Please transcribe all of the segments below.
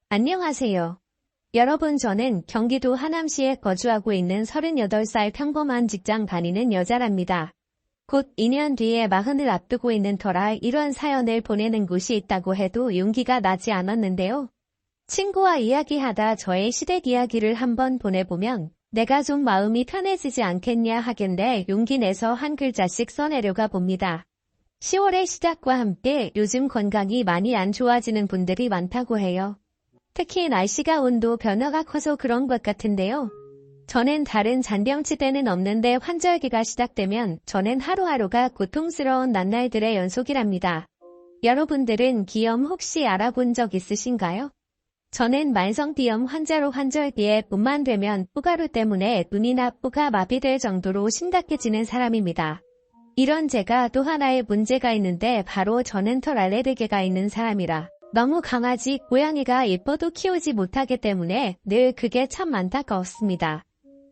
안녕하세요. 여러분, 저는 경기도 하남시에 거주하고 있는 38살 평범한 직장 다니는 여자랍니다. 곧 2년 뒤에 40을 앞두고 있는 터라 이런 사연을 보내는 곳이 있다고 해도 용기가 나지 않았는데요. 친구와 이야기하다 저의 시댁 이야기를 한번 보내보면 내가 좀 마음이 편해지지 않겠냐 하길래 용기 내서 한 글자씩 써내려가 봅니다. 10월의 시작과 함께 요즘 건강이 많이 안 좋아지는 분들이 많다고 해요. 특히 날씨가 온도 변화가 커서 그런 것 같은데요. 저는 다른 잔병치대는 없는데 환절기가 시작되면 저는 하루하루가 고통스러운 나날들의 연속이랍니다. 여러분들은 기염 혹시 알아본 적 있으신가요? 저는 만성비염 환자로 환절기에 봄만 되면 뽀가루 때문에 눈이나 뽀가 마비될 정도로 심각해지는 사람입니다. 이런 제가 또 하나의 문제가 있는데 바로 저는 털 알레르기가 있는 사람이라 너무 강아지, 고양이가 예뻐도 키우지 못하기 때문에 늘 그게 참 안타까웠습니다.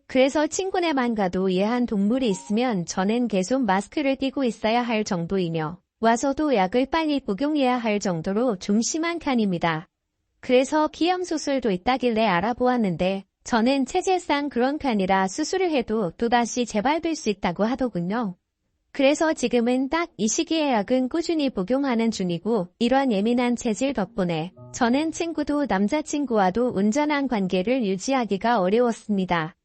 그래서 친구네만 가도 예한 동물이 있으면 저는 계속 마스크를 끼고 있어야 할 정도이며 와서도 약을 빨리 복용해야 할 정도로 좀 심한 칸입니다. 그래서 비염 수술도 있다길래 알아보았는데 저는 체질상 그런 칸이라 수술을 해도 또다시 재발될 수 있다고 하더군요. 그래서 지금은 딱 이 시기에 약은 꾸준히 복용하는 중이고 이런 예민한 체질 덕분에 저는 친구도 남자친구와도 온전한 관계를 유지하기가 어려웠습니다.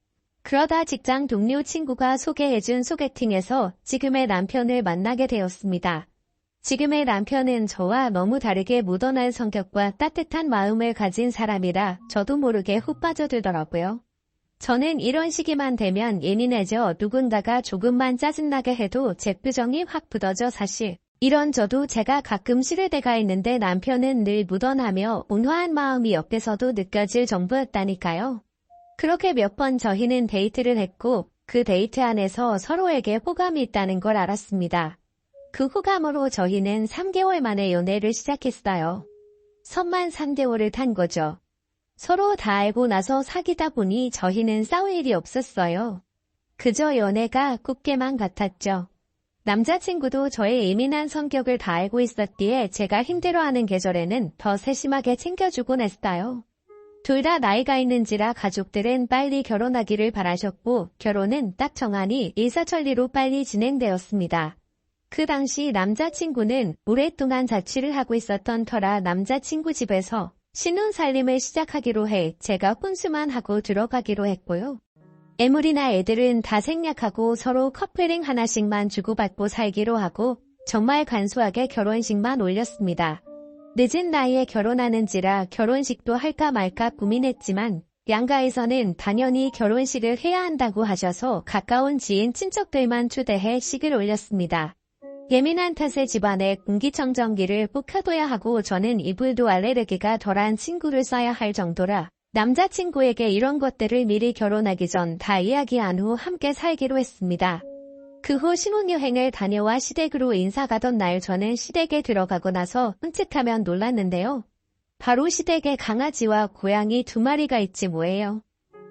그러다 직장 동료 친구가 소개해준 소개팅에서 지금의 남편을 만나게 되었습니다. 지금의 남편은 저와 너무 다르게 무던한 성격과 따뜻한 마음을 가진 사람이라 저도 모르게 훅 빠져들더라고요. 저는 이런 시기만 되면 예민해져 누군가가 조금만 짜증나게 해도 제 표정이 확 굳어져 사실. 이런 저도 제가 가끔 싫을 때가 있는데 남편은 늘 무던하며 온화한 마음이 옆에서도 느껴질 정도였다니까요. 그렇게 몇 번 저희는 데이트를 했고 그 데이트 안에서 서로에게 호감이 있다는 걸 알았습니다. 그 호감으로 저희는 3개월 만에 연애를 시작했어요. 선만 3개월을 탄 거죠. 서로 다 알고 나서 사귀다 보니 저희는 싸울 일이 없었어요. 그저 연애가 꽃게만 같았죠. 남자친구도 저의 예민한 성격을 다 알고 있었기에 제가 힘들어하는 계절에는 더 세심하게 챙겨주곤 했어요. 둘 다 나이가 있는지라 가족들은 빨리 결혼하기를 바라셨고 결혼은 딱 정하니 일사천리로 빨리 진행되었습니다. 그 당시 남자친구는 오랫동안 자취를 하고 있었던 터라 남자친구 집에서 신혼살림을 시작하기로 해 제가 혼수만 하고 들어가기로 했고요. 애물이나 애들은 다 생략하고 서로 커플링 하나씩만 주고받고 살기로 하고 정말 간소하게 결혼식만 올렸습니다. 늦은 나이에 결혼하는지라 결혼식도 할까 말까 고민했지만 양가에서는 당연히 결혼식을 해야 한다고 하셔서 가까운 지인 친척들만 초대해 식을 올렸습니다. 예민한 탓에 집안에 공기청정기를 꼭 해둬야 하고 저는 이불도 알레르기가 덜한 친구를 써야 할 정도라 남자친구에게 이런 것들을 미리 결혼하기 전 다 이야기한 후 함께 살기로 했습니다. 그 후 신혼여행을 다녀와 시댁으로 인사 가던 날 저는 시댁에 들어가고 나서 흠칫하면 놀랐는데요. 바로 시댁에 강아지와 고양이 2마리가 있지 뭐예요.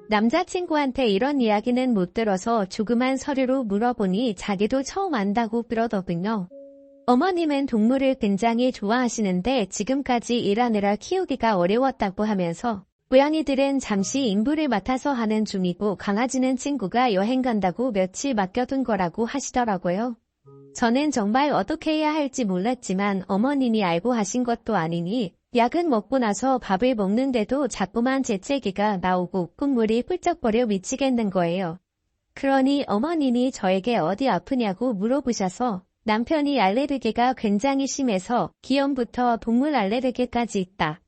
남자친구한테 이런 이야기는 못 들어서 조그만 서류로 물어보니 자기도 처음 안다고 그러더군요. 어머님은 동물을 굉장히 좋아하시는데 지금까지 일하느라 키우기가 어려웠다고 하면서 고양이들은 잠시 임무를 맡아서 하는 중이고 강아지는 친구가 여행 간다고 며칠 맡겨둔 거라고 하시더라고요. 저는 정말 어떻게 해야 할지 몰랐지만 어머님이 알고 하신 것도 아니니 약은 먹고 나서 밥을 먹는데도 자꾸만 재채기가 나오고 콧물이 훌쩍거려 미치겠는 거예요. 그러니 어머님이 저에게 어디 아프냐고 물어보셔서 남편이 알레르기가 굉장히 심해서 기염부터 동물 알레르기까지 있다.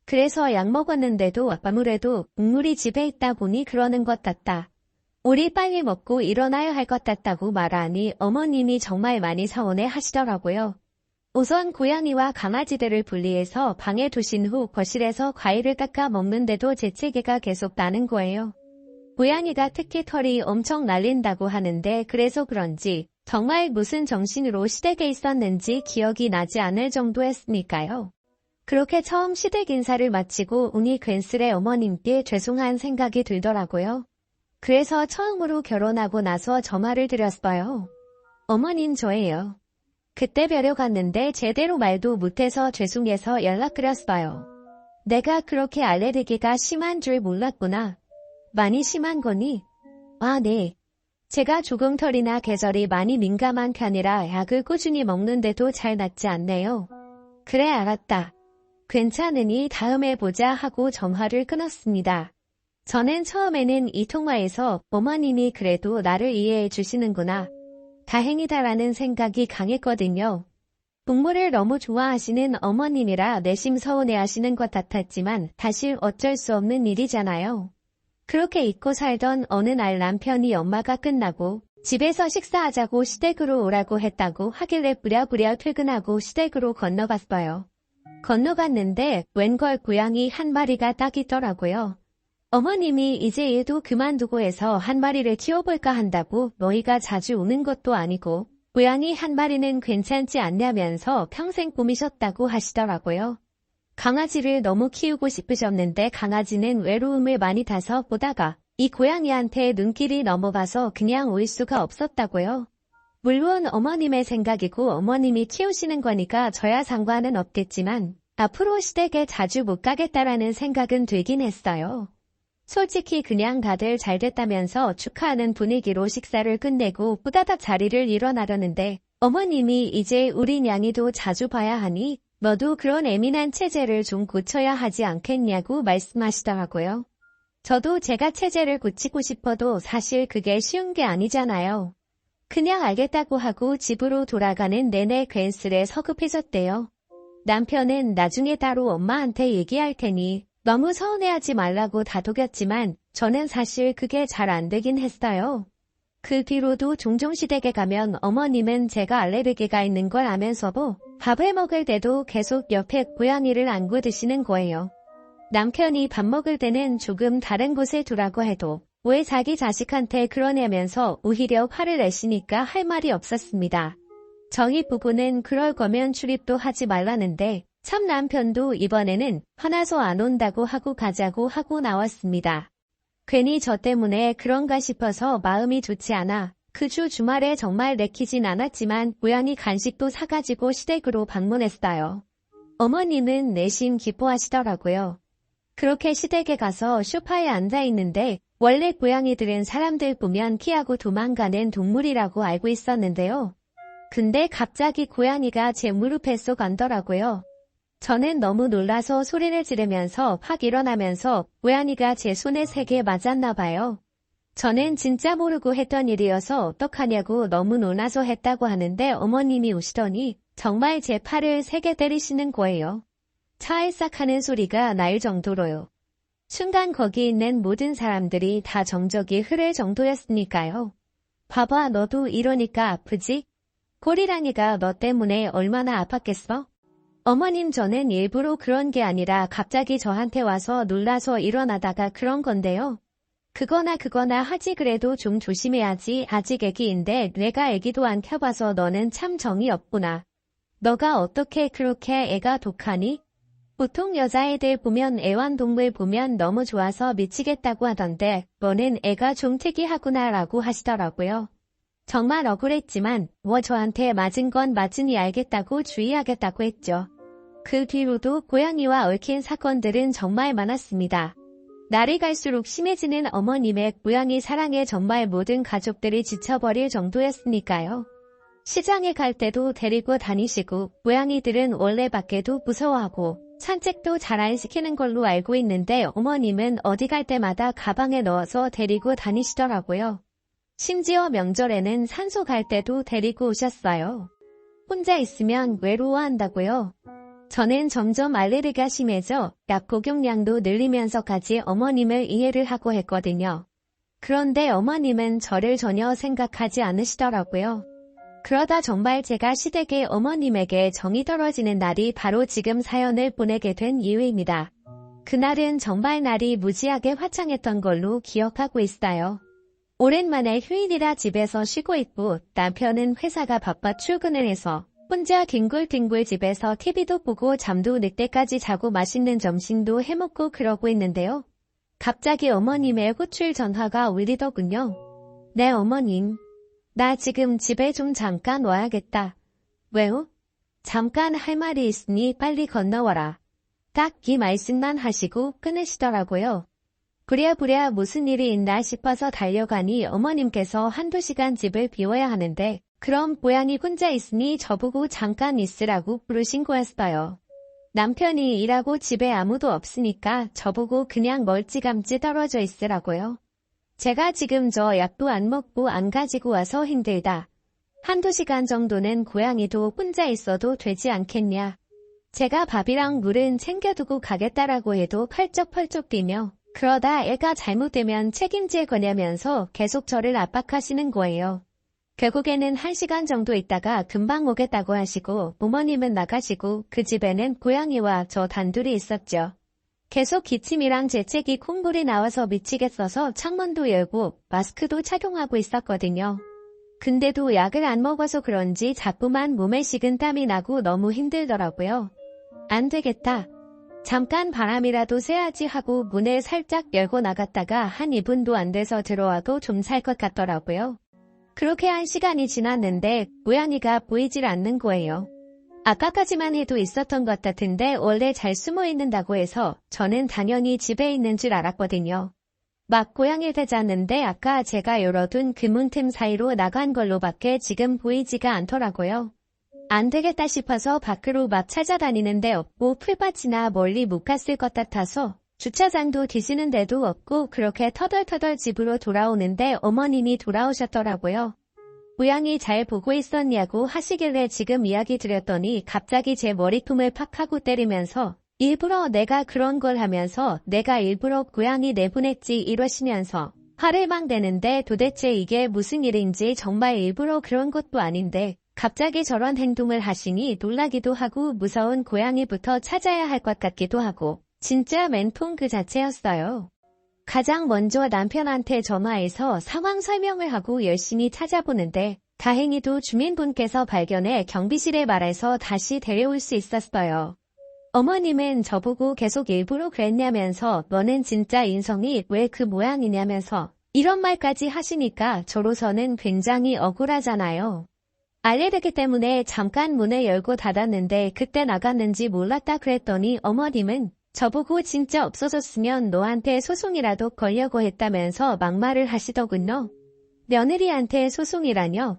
그래서 약 먹었는데도 아무래도 국물이 집에 있다 보니 그러는 것 같다. 우리 빨리 먹고 일어나야 할 것 같다고 말하니 어머님이 정말 많이 서운해 하시더라고요. 우선 고양이와 강아지들을 분리해서 방에 두신 후 거실에서 과일을 깎아 먹는데도 재채기가 계속 나는 거예요. 고양이가 특히 털이 엄청 날린다고 하는데 그래서 그런지 정말 무슨 정신으로 시댁에 있었는지 기억이 나지 않을 정도였으니까요. 그렇게 처음 시댁 인사를 마치고 운이 괜스레 어머님께 죄송한 생각이 들더라고요. 그래서 처음으로 결혼하고 나서 전화를 드렸어요. 어머님 저예요. 그때 뵈러 갔는데 제대로 말도 못해서 죄송해서 연락드렸어요. 내가 그렇게 알레르기가 심한 줄 몰랐구나. 많이 심한 거니? 아, 네. 제가 조금 털이나 계절이 많이 민감한 편이라 약을 꾸준히 먹는데도 잘 낫지 않네요. 그래, 알았다. 괜찮으니 다음에 보자 하고 전화를 끊었습니다. 저는 처음에는 이 통화에서 어머님이 그래도 나를 이해해 주시는구나. 다행이다라는 생각이 강했거든요. 동물을 너무 좋아하시는 어머님이라 내심 서운해하시는 것 같았지만 사실 어쩔 수 없는 일이잖아요. 그렇게 잊고 살던 어느 날 남편이 엄마가 끝나고 집에서 식사하자고 시댁으로 오라고 했다고 하길래 부랴부랴 퇴근하고 시댁으로 건너갔어요. 건너갔는데 웬걸 고양이 한 마리가 딱 있더라고요. 어머님이 이제 얘도 그만두고 해서 한 마리를 키워볼까 한다고 너희가 자주 오는 것도 아니고 고양이 한 마리는 괜찮지 않냐면서 평생 꾸미셨다고 하시더라고요. 강아지를 너무 키우고 싶으셨는데 강아지는 외로움을 많이 타서 보다가 이 고양이한테 눈길이 넘어가서 그냥 올 수가 없었다고요. 물론 어머님의 생각이고 어머님이 키우시는 거니까 저야 상관은 없겠지만 앞으로 시댁에 자주 못 가겠다라는 생각은 들긴 했어요. 솔직히 그냥 다들 잘 됐다면서 축하하는 분위기로 식사를 끝내고 후다닥 자리를 일어나려는데 어머님이 이제 우리 냥이도 자주 봐야 하니 너도 그런 예민한 체질을 좀 고쳐야 하지 않겠냐고 말씀하시더라고요. 저도 제가 체질을 고치고 싶어도 사실 그게 쉬운 게 아니잖아요. 그냥 알겠다고 하고 집으로 돌아가는 내내 괜스레 서급해졌대요. 남편은 나중에 따로 엄마한테 얘기할 테니 너무 서운해하지 말라고 다독였지만 저는 사실 그게 잘 안 되긴 했어요. 그 뒤로도 종종 시댁에 가면 어머님은 제가 알레르기가 있는 걸 아면서도 밥을 먹을 때도 계속 옆에 고양이를 안고 드시는 거예요. 남편이 밥 먹을 때는 조금 다른 곳에 두라고 해도 왜 자기 자식한테 그러냐면서 오히려 화를 내시니까 할 말이 없었습니다. 저희 부부는 그럴 거면 출입도 하지 말라는데 참 남편도 이번에는 화나서 안 온다고 하고 가자고 하고 나왔습니다. 괜히 저 때문에 그런가 싶어서 마음이 좋지 않아 그 주 주말에 정말 내키진 않았지만 고양이 간식도 사가지고 시댁으로 방문했어요. 어머님은 내심 기뻐하시더라고요. 그렇게 시댁에 가서 소파에 앉아있는데 원래 고양이들은 사람들 보면 피하고 도망가는 동물이라고 알고 있었는데요. 근데 갑자기 고양이가 제 무릎에 쏙 앉더라고요. 저는 너무 놀라서 소리를 지르면서 확 일어나면서 고양이가 제 손에 3개 맞았나 봐요. 저는 진짜 모르고 했던 일이어서 어떡하냐고 너무 놀라서 했다고 하는데 어머님이 우시더니 정말 제 팔을 3개 때리시는 거예요. 차알싹 하는 소리가 날 정도로요. 순간 거기 있는 모든 사람들이 다 정적이 흐를 정도였으니까요. 봐봐 너도 이러니까 아프지? 고리랑이가 너 때문에 얼마나 아팠겠어? 어머님 저는 일부러 그런 게 아니라 갑자기 저한테 와서 놀라서 일어나다가 그런 건데요. 그거나 하지 그래도 좀 조심해야지 아직 애기인데 내가 애기도 안 켜봐서 너는 참 정이 없구나. 너가 어떻게 그렇게 애가 독하니? 보통 여자애들 보면 애완동물 보면 너무 좋아서 미치겠다고 하던데 너는 애가 좀 특이하구나 라고 하시더라고요. 정말 억울했지만 저한테 맞은 건 맞으니 알겠다고 주의하겠다고 했죠. 그 뒤로도 고양이와 얽힌 사건들은 정말 많았습니다. 날이 갈수록 심해지는 어머님의 고양이 사랑에 정말 모든 가족들이 지쳐버릴 정도였으니까요. 시장에 갈 때도 데리고 다니시고 고양이들은 원래 밖에도 무서워하고 산책도 잘 안 시키는 걸로 알고 있는데 어머님은 어디 갈 때마다 가방에 넣어서 데리고 다니시더라고요. 심지어 명절에는 산소 갈 때도 데리고 오셨어요. 혼자 있으면 외로워한다고요. 저는 점점 알레르기가 심해져 약 복용량도 늘리면서까지 어머님을 이해를 하고 했거든요. 그런데 어머님은 저를 전혀 생각하지 않으시더라고요. 그러다 정말 제가 시댁의 어머님에게 정이 떨어지는 날이 바로 지금 사연을 보내게 된 이유입니다. 그날은 정말 날이 무지하게 화창했던 걸로 기억하고 있어요. 오랜만에 휴일이라 집에서 쉬고 있고 남편은 회사가 바빠 출근을 해서 혼자 뒹굴뒹굴 집에서 TV도 보고 잠도 늦게까지 자고 맛있는 점심도 해먹고 그러고 있는데요. 갑자기 어머님의 호출 전화가 울리더군요. 네 어머님. 나 지금 집에 좀 잠깐 와야겠다. 왜요? 잠깐 할 말이 있으니 빨리 건너와라. 딱 이 말씀만 하시고 끊으시더라고요. 부랴부랴 무슨 일이 있나 싶어서 달려가니 어머님께서 한두 시간 집을 비워야 하는데 그럼 고양이 혼자 있으니 저보고 잠깐 있으라고 부르신 거였어요. 남편이 일하고 집에 아무도 없으니까 저보고 그냥 멀찌감치 떨어져 있으라고요. 제가 지금 저 약도 안 먹고 안 가지고 와서 힘들다. 한두 시간 정도는 고양이도 혼자 있어도 되지 않겠냐. 제가 밥이랑 물은 챙겨두고 가겠다라고 해도 펄쩍펄쩍 뛰며 그러다 애가 잘못되면 책임질 거냐면서 계속 저를 압박하시는 거예요. 결국에는 1시간 정도 있다가 금방 오겠다고 하시고 부모님은 나가시고 그 집에는 고양이와 저 단둘이 있었죠. 계속 기침이랑 재채기 콧물이 나와서 미치겠어서 창문도 열고 마스크도 착용하고 있었거든요. 근데도 약을 안 먹어서 그런지 자꾸만 몸에 식은 땀이 나고 너무 힘들더라고요. 안 되겠다. 잠깐 바람이라도 쐬야지 하고 문을 살짝 열고 나갔다가 한 2분도 안 돼서 들어와도 좀 살 것 같더라고요. 그렇게 1시간이 지났는데 고양이가 보이질 않는 거예요. 아까까지만 해도 있었던 것 같은데 원래 잘 숨어 있는다고 해서 저는 당연히 집에 있는 줄 알았거든요. 막 고양이를 찾았는데 아까 제가 열어둔 그 문틈 사이로 나간 걸로밖에 지금 보이지가 않더라고요. 안 되겠다 싶어서 밖으로 막 찾아다니는데 없고 풀밭이나 멀리 못 갔을 것 같아서 주차장도 뒤지는 데도 없고 그렇게 터덜터덜 집으로 돌아오는데 어머님이 돌아오셨더라고요. 고양이 잘 보고 있었냐고 하시길래 지금 이야기 드렸더니 갑자기 제 머리통을 팍 하고 때리면서 일부러 내가 그런 걸 하면서 내가 일부러 고양이 내보냈지 이러시면서 화를 막 내는데 도대체 이게 무슨 일인지 정말 일부러 그런 것도 아닌데 갑자기 저런 행동을 하시니 놀라기도 하고 무서운 고양이부터 찾아야 할 것 같기도 하고 진짜 맨통 그 자체였어요. 가장 먼저 남편한테 전화해서 상황 설명을 하고 열심히 찾아보는데 다행히도 주민분께서 발견해 경비실에 말해서 다시 데려올 수 있었어요. 어머님은 저보고 계속 일부러 그랬냐면서 너는 진짜 인성이 왜 그 모양이냐면서 이런 말까지 하시니까 저로서는 굉장히 억울하잖아요. 알레르기 때문에 잠깐 문을 열고 닫았는데 그때 나갔는지 몰랐다 그랬더니 어머님은 저보고 진짜 없어졌으면 너한테 소송이라도 걸려고 했다면서 막말을 하시더군요. 며느리한테 소송이라뇨?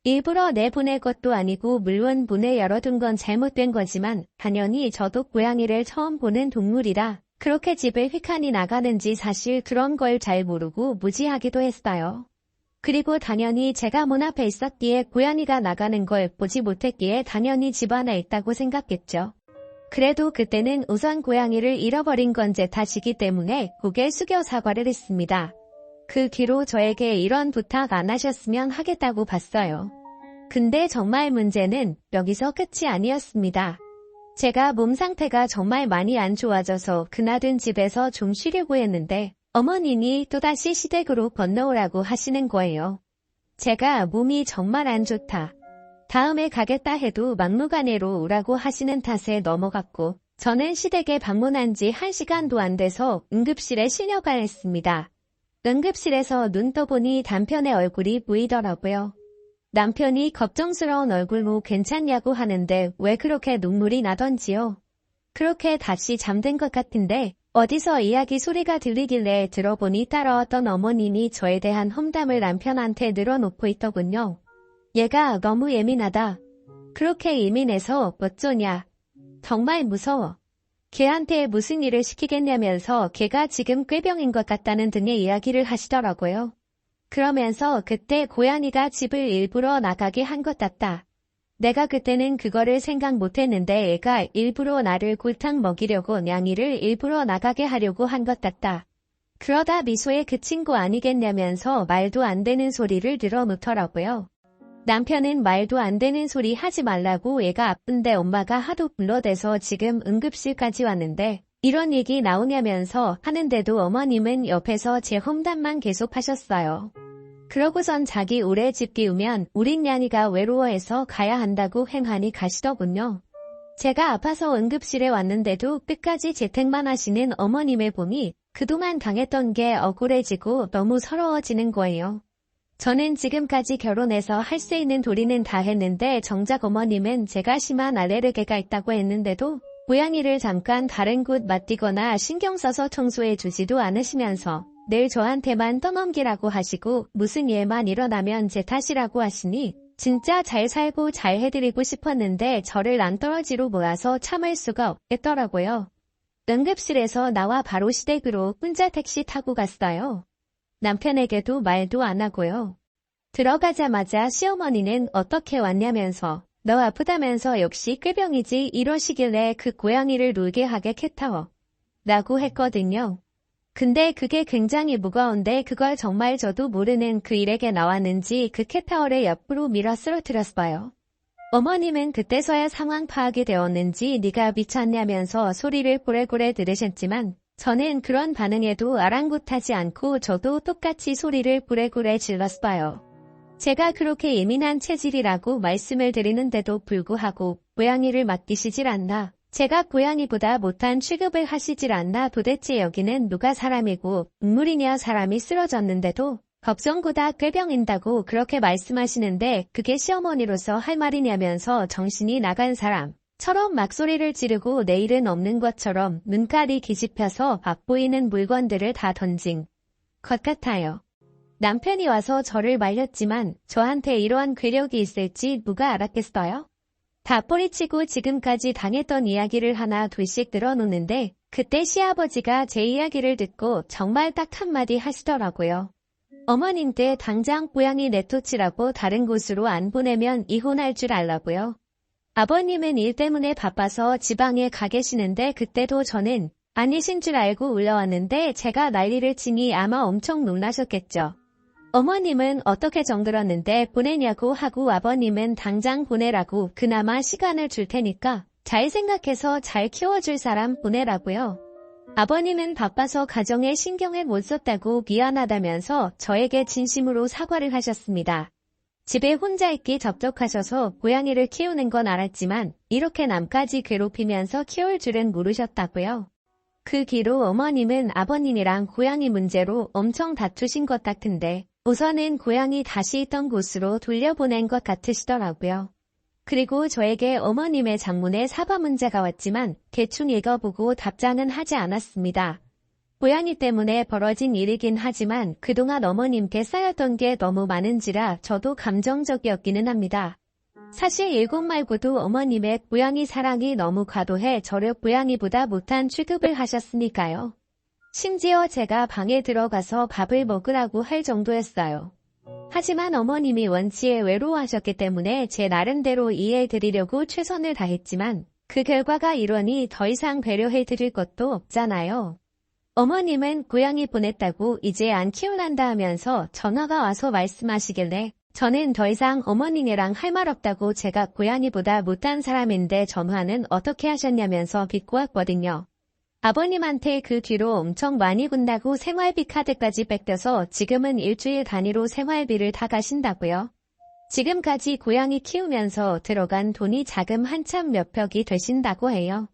일부러 내보낼 것도 아니고 물론 문을 열어둔 건 잘못된 거지만 당연히 저도 고양이를 처음 보는 동물이라 그렇게 집을 휙하니 나가는지 사실 그런 걸 잘 모르고 무지하기도 했어요. 그리고 당연히 제가 문 앞에 있었기에 고양이가 나가는 걸 보지 못했기에 당연히 집 안에 있다고 생각했죠. 그래도 그때는 우선 고양이를 잃어버린 건 제 탓이기 때문에 고개 숙여 사과를 했습니다. 그 뒤로 저에게 이런 부탁 안 하셨으면 하겠다고 봤어요. 근데 정말 문제는 여기서 끝이 아니었습니다. 제가 몸 상태가 정말 많이 안 좋아져서 그나둔 집에서 좀 쉬려고 했는데 어머님이 또다시 시댁으로 건너오라고 하시는 거예요. 제가 몸이 정말 안 좋다. 다음에 가겠다 해도 막무가내로 오라고 하시는 탓에 넘어갔고 저는 시댁에 방문한 지 1시간도 안 돼서 응급실에 실려가 했습니다. 응급실에서 눈 떠보니 남편의 얼굴이 보이더라고요. 남편이 걱정스러운 얼굴로 괜찮냐고 하는데 왜 그렇게 눈물이 나던지요. 그렇게 다시 잠든 것 같은데 어디서 이야기 소리가 들리길래 들어보니 따라왔던 어머님이 저에 대한 험담을 남편한테 늘어놓고 있더군요. 얘가 너무 예민하다. 그렇게 예민해서 어쩌냐. 정말 무서워. 걔한테 무슨 일을 시키겠냐면서 걔가 지금 꾀병인 것 같다는 등의 이야기를 하시더라고요. 그러면서 그때 고양이가 집을 일부러 나가게 한 것 같다. 내가 그때는 그거를 생각 못했는데 애가 일부러 나를 골탕 먹이려고 냥이를 일부러 나가게 하려고 한 것 같다. 그러다 미소에 그친 거 아니겠냐면서 말도 안 되는 소리를 늘어놓더라고요. 남편은 말도 안 되는 소리 하지 말라고 애가 아픈데 엄마가 하도 불러대서 지금 응급실까지 왔는데 이런 얘기 나오냐면서 하는데도 어머님은 옆에서 제 험담만 계속 하셨어요. 그러고선 자기 오래 집 키우면 우린 냥이가 외로워해서 가야 한다고 횡하니 가시더군요. 제가 아파서 응급실에 왔는데도 끝까지 재택만 하시는 어머님을 보니 그동안 당했던 게 억울해지고 너무 서러워지는 거예요. 저는 지금까지 결혼해서 할 수 있는 도리는 다 했는데 정작 어머님은 제가 심한 알레르기가 있다고 했는데도 고양이를 잠깐 다른 곳 맡기거나 신경 써서 청소해 주지도 않으시면서 늘 저한테만 떠넘기라고 하시고 무슨 일만 일어나면 제 탓이라고 하시니 진짜 잘 살고 잘 해드리고 싶었는데 저를 낭떠러지로 몰아서 참을 수가 없겠더라고요. 응급실에서 나와 바로 시댁으로 혼자 택시 타고 갔어요. 남편에게도 말도 안 하고요. 들어가자마자 시어머니는 어떻게 왔냐면서 너 아프다면서 역시 꾀병이지 이러시길래 그 고양이를 놀게 하게 캣타워 라고 했거든요. 근데 그게 굉장히 무거운데 그걸 정말 저도 모르는 그 일에게 나왔는지 그 캣타워를 옆으로 밀어 쓰러뜨렸어요. 어머님은 그때서야 상황 파악이 되었는지 네가 미쳤냐면서 소리를 고래고래 들으셨지만 저는 그런 반응에도 아랑곳하지 않고 저도 똑같이 소리를 고래고래 질렀어요. 제가 그렇게 예민한 체질이라고 말씀을 드리는데도 불구하고 고양이를 맡기시질 않나. 제가 고양이보다 못한 취급을 하시질 않나. 도대체 여기는 누가 사람이고 동물이냐. 사람이 쓰러졌는데도 걱정보다 꾀병인다고 그렇게 말씀하시는데 그게 시어머니로서 할 말이냐면서 정신이 나간 사람처럼 막 소리를 지르고 내일은 없는 것처럼 눈깔이 뒤집혀서 박 보이는 물건들을 다 던진 것 같아요. 남편이 와서 저를 말렸지만 저한테 이러한 괴력이 있을지 누가 알았겠어요? 다 뿌리치고 지금까지 당했던 이야기를 하나 둘씩 늘어놓는데 그때 시아버지가 제 이야기를 듣고 정말 딱 한마디 하시더라고요. 어머님께 당장 고양이 내쫓으라고 다른 곳으로 안 보내면 이혼할 줄 알라고요. 아버님은 일 때문에 바빠서 지방에 가 계시는데 그때도 저는 아니신 줄 알고 올라왔는데 제가 난리를 치니 아마 엄청 놀라셨겠죠. 어머님은 어떻게 정들었는데 보내냐고 하고 아버님은 당장 보내라고 그나마 시간을 줄 테니까 잘 생각해서 잘 키워줄 사람 보내라고요. 아버님은 바빠서 가정에 신경을 못 썼다고 미안하다면서 저에게 진심으로 사과를 하셨습니다. 집에 혼자 있기 적적하셔서 고양이를 키우는 건 알았지만 이렇게 남까지 괴롭히면서 키울 줄은 모르셨다고요. 그 뒤로 어머님은 아버님이랑 고양이 문제로 엄청 다투신 것 같은데 우선은 고양이 다시 있던 곳으로 돌려보낸 것 같으시더라고요. 그리고 저에게 어머님의 장문에 사과 문자가 왔지만 대충 읽어보고 답장은 하지 않았습니다. 고양이 때문에 벌어진 일이긴 하지만 그동안 어머님께 쌓였던 게 너무 많은지라 저도 감정적이었기는 합니다. 사실 일곱 말고도 어머님의 고양이 사랑이 너무 과도해 저를 고양이보다 못한 취급을 하셨으니까요. 심지어 제가 방에 들어가서 밥을 먹으라고 할 정도였어요. 하지만 어머님이 원치에 외로워하셨기 때문에 제 나름대로 이해해드리려고 최선을 다했지만 그 결과가 이러니 더 이상 배려해드릴 것도 없잖아요. 어머님은 고양이 보냈다고 이제 안 키울란다 하면서 전화가 와서 말씀하시길래 저는 더 이상 어머님이랑 할 말 없다고 제가 고양이보다 못한 사람인데 전화는 어떻게 하셨냐면서 비꼬았거든요. 아버님한테 그 뒤로 엄청 많이 군다고 생활비 카드까지 뺏겨서 지금은 일주일 단위로 생활비를 다 가신다고요. 지금까지 고양이 키우면서 들어간 돈이 자금 한참 몇 벽이 되신다고 해요.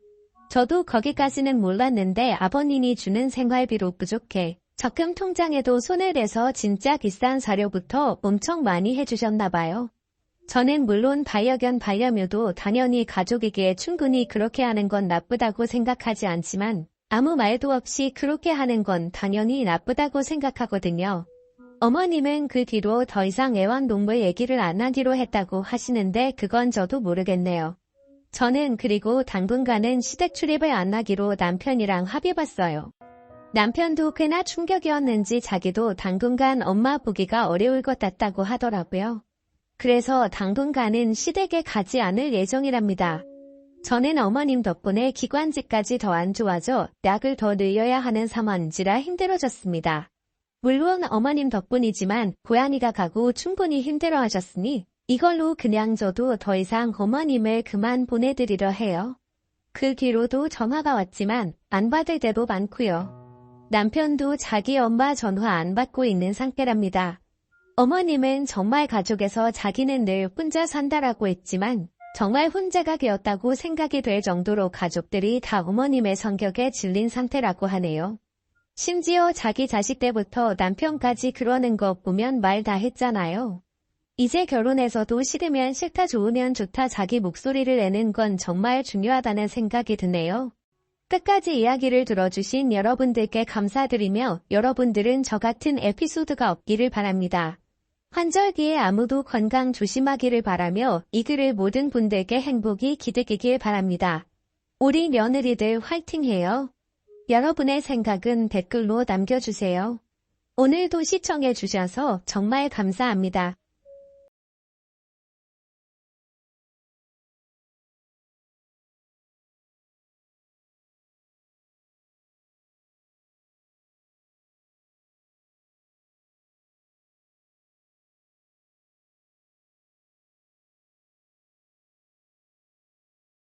저도 거기까지는 몰랐는데 아버님이 주는 생활비로 부족해 적금 통장에도 손을 대서 진짜 비싼 사료부터 엄청 많이 해주셨나 봐요. 저는 물론 반려견 반려묘도 당연히 가족이기에 충분히 그렇게 하는 건 나쁘다고 생각하지 않지만 아무 말도 없이 그렇게 하는 건 당연히 나쁘다고 생각하거든요. 어머님은 그 뒤로 더 이상 애완동물 얘기를 안 하기로 했다고 하시는데 그건 저도 모르겠네요. 저는 그리고 당분간은 시댁 출입을 안 하기로 남편이랑 합의봤어요. 남편도 꽤나 충격이었는지 자기도 당분간 엄마 보기가 어려울 것 같다고 하더라고요. 그래서 당분간은 시댁에 가지 않을 예정이랍니다. 저는 어머님 덕분에 기관지까지 더 안 좋아져 약을 더 늘려야 하는 상황인지라 힘들어졌습니다. 물론 어머님 덕분이지만 고양이가 가고 충분히 힘들어하셨으니 이걸로 그냥 저도 더 이상 어머님을 그만 보내드리려 해요. 그 뒤로도 전화가 왔지만 안 받을 때도 많고요. 남편도 자기 엄마 전화 안 받고 있는 상태랍니다. 어머님은 정말 가족에서 자기는 늘 혼자 산다라고 했지만 정말 혼자가 되었다고 생각이 될 정도로 가족들이 다 어머님의 성격에 질린 상태라고 하네요. 심지어 자기 자식 때부터 남편까지 그러는 거 보면 말 다 했잖아요. 이제 결혼해서도 싫으면 싫다 좋으면 좋다 자기 목소리를 내는 건 정말 중요하다는 생각이 드네요. 끝까지 이야기를 들어주신 여러분들께 감사드리며 여러분들은 저 같은 에피소드가 없기를 바랍니다. 환절기에 아무도 건강 조심하기를 바라며 이 글을 모든 분들께 행복이 기대기길 바랍니다. 우리 며느리들 화이팅해요. 여러분의 생각은 댓글로 남겨주세요. 오늘도 시청해주셔서 정말 감사합니다.